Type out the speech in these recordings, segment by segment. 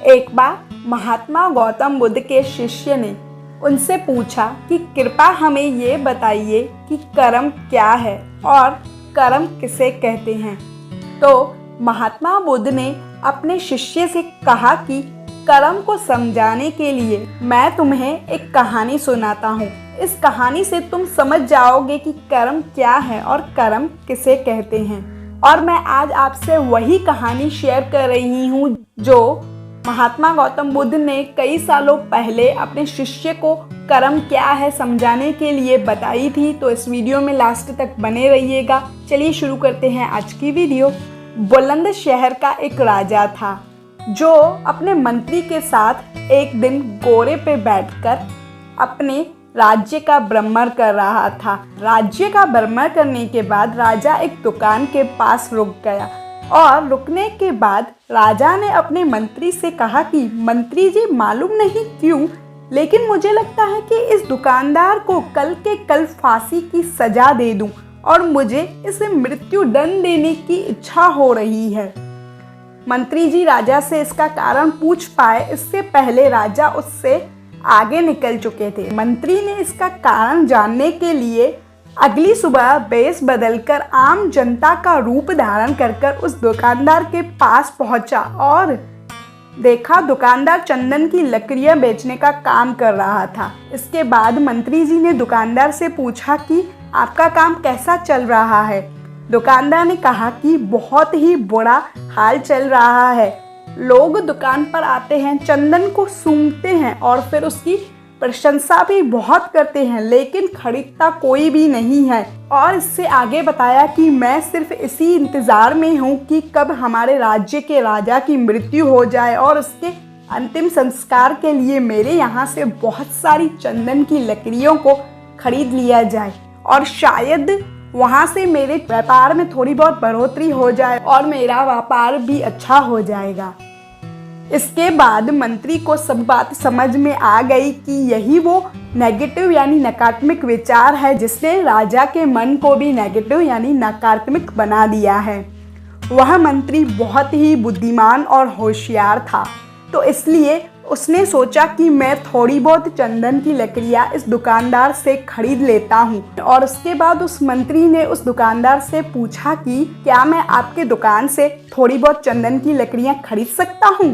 एक बार महात्मा गौतम बुद्ध के शिष्य ने उनसे पूछा कि कृपा हमें ये बताइए कि कर्म क्या है और कर्म किसे कहते हैं। तो महात्मा बुद्ध ने अपने शिष्य से कहा कि कर्म को समझाने के लिए मैं तुम्हें एक कहानी सुनाता हूँ। इस कहानी से तुम समझ जाओगे कि कर्म क्या है और कर्म किसे कहते हैं। और मैं आज आपसे वही कहानी शेयर कर रही हूँ जो महात्मा गौतम बुद्ध ने कई सालों पहले अपने शिष्य को कर्म क्या है समझाने के लिए बताई थी। तो इस वीडियो में लास्ट तक बने रहिएगा। चलिए शुरू करते हैं आज की वीडियो। बुलंद शहर का एक राजा था जो अपने मंत्री के साथ एक दिन घोड़े पे बैठकर अपने राज्य का भ्रमण कर रहा था। राज्य का भ्रमण करने के बाद राजा एक दुकान के पास रुक गया और रुकने के बाद राजा ने अपने मंत्री से कहा कि मंत्री जी, मालूम नहीं क्यों लेकिन मुझे लगता है कि इस दुकानदार को कल के कल फांसी की सजा दे दूं और मुझे इसे मृत्यु दंड देने की इच्छा हो रही है। मंत्री जी राजा से इसका कारण पूछ पाए इससे पहले राजा उससे आगे निकल चुके थे। मंत्री ने इसका कारण जानने के लिए अगली सुबह वेश बदलकर आम जनता का रूप धारण कर उस दुकानदार के पास पहुंचा और देखा दुकानदार चंदन की लकड़ियां बेचने का काम कर रहा था। इसके बाद मंत्री जी ने दुकानदार से पूछा कि आपका काम कैसा चल रहा है। दुकानदार ने कहा कि बहुत ही बुरा हाल चल रहा है। लोग दुकान पर आते हैं, चंदन को सूंघते हैं और फिर उसकी प्रशंसा भी बहुत करते हैं, लेकिन खरीदता कोई भी नहीं है। और इससे आगे बताया कि मैं सिर्फ इसी इंतज़ार में हूँ कि कब हमारे राज्य के राजा की मृत्यु हो जाए और उसके अंतिम संस्कार के लिए मेरे यहाँ से बहुत सारी चंदन की लकड़ियों को खरीद लिया जाए और शायद वहाँ से मेरे व्यापार में थोड़ी बहुत बढ़ोतरी हो जाए और मेरा व्यापार भी अच्छा हो जाएगा। इसके बाद मंत्री को सब बात समझ में आ गई कि यही वो नेगेटिव यानी नकारात्मक विचार है जिसने राजा के मन को भी नेगेटिव यानी नकारात्मक बना दिया है। वह मंत्री बहुत ही बुद्धिमान और होशियार था, तो इसलिए उसने सोचा कि मैं थोड़ी बहुत चंदन की लकड़ियाँ इस दुकानदार से खरीद लेता हूँ। और उसके बाद उस मंत्री ने उस दुकानदार से पूछा कि क्या मैं आपके दुकान से थोड़ी बहुत चंदन की लकड़ियाँ खरीद सकता हूँ।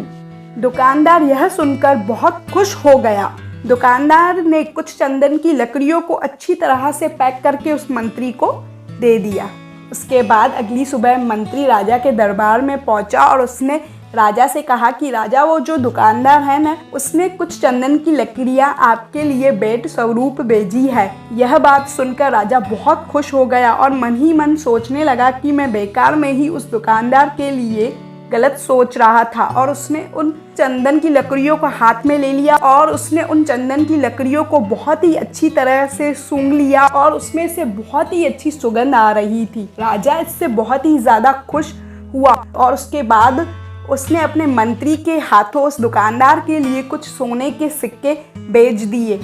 दुकानदार यह सुनकर बहुत खुश हो गया। दुकानदार ने कुछ चंदन की लकड़ियों को अच्छी तरह से पैक करके उस मंत्री को दे दिया। उसके बाद अगली सुबह मंत्री राजा के दरबार में पहुंचा और उसने राजा से कहा कि राजा, वो जो दुकानदार है ना, उसने कुछ चंदन की लकड़ियां आपके लिए भेंट स्वरूप भेजी है। यह बात सुनकर राजा बहुत खुश हो गया और मन ही मन सोचने लगा कि मैं बेकार में ही उस दुकानदार के लिए गलत सोच रहा था। और उसने उन चंदन की लकड़ियों को हाथ में ले लिया और उसने उन चंदन की लकड़ियों को बहुत ही अच्छी तरह से सूंघ लिया और उसमें से बहुत ही अच्छी सुगंध आ रही थी। राजा इससे बहुत ही ज़्यादा खुश हुआ और उसके बाद उसने अपने मंत्री के हाथों उस दुकानदार के लिए कुछ सोने के सिक्के बेच दिए।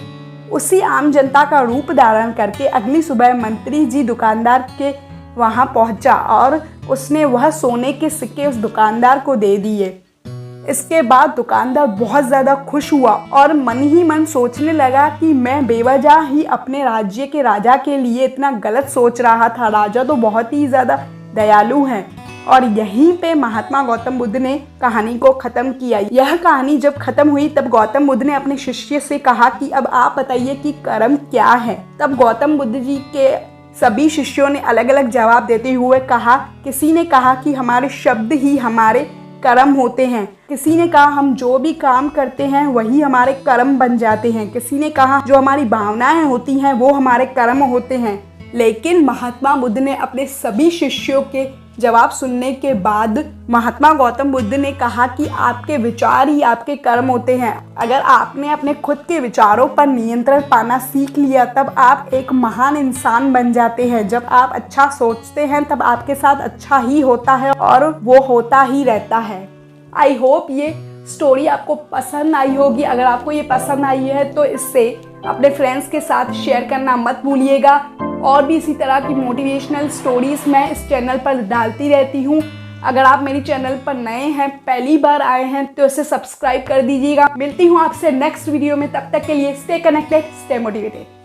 उसी आम जनता का रूप धारण करके अगली सुबह मंत्री जी दुकानदार के वहाँ पहुँचा और उसने वह सोने के सिक्के उस दुकानदार को दे दिए। इसके बाद दुकानदार बहुत ज़्यादा खुश हुआ और मन ही मन सोचने लगा कि मैं बेवजह ही अपने राज्य के राजा के लिए इतना गलत सोच रहा था। राजा तो बहुत ही ज़्यादा दयालु हैं। और यहीं पे महात्मा गौतम बुद्ध ने कहानी को ख़त्म किया। यह कहानी जब ख़त्म हुई तब गौतम बुद्ध ने अपने शिष्य से कहा कि अब आप बताइए कि कर्म क्या है। तब गौतम बुद्ध जी के सभी शिष्यों ने अलग अलग जवाब देते हुए कहा। किसी ने कहा कि हमारे शब्द ही हमारे कर्म होते हैं। किसी ने कहा हम जो भी काम करते हैं वही हमारे कर्म बन जाते हैं। किसी ने कहा जो हमारी भावनाएं होती हैं वो हमारे कर्म होते हैं। लेकिन महात्मा बुद्ध ने अपने सभी शिष्यों के जवाब सुनने के बाद महात्मा गौतम बुद्ध ने कहा कि आपके विचार ही आपके कर्म होते हैं। अगर आपने अपने खुद के विचारों पर नियंत्रण पाना सीख लिया तब आप एक महान इंसान बन जाते हैं। जब आप अच्छा सोचते हैं तब आपके साथ अच्छा ही होता है और वो होता ही रहता है। आई होप ये स्टोरी आपको पसंद आई होगी। अगर आपको ये पसंद आई है तो इससे अपने फ्रेंड्स के साथ शेयर करना मत भूलिएगा। और भी इसी तरह की मोटिवेशनल स्टोरीज़ मैं इस चैनल पर डालती रहती हूँ। अगर आप मेरी चैनल पर नए हैं, पहली बार आए हैं, तो इसे सब्सक्राइब कर दीजिएगा। मिलती हूँ आपसे नेक्स्ट वीडियो में, तब तक के लिए स्टे कनेक्टेड, स्टे मोटिवेटेड।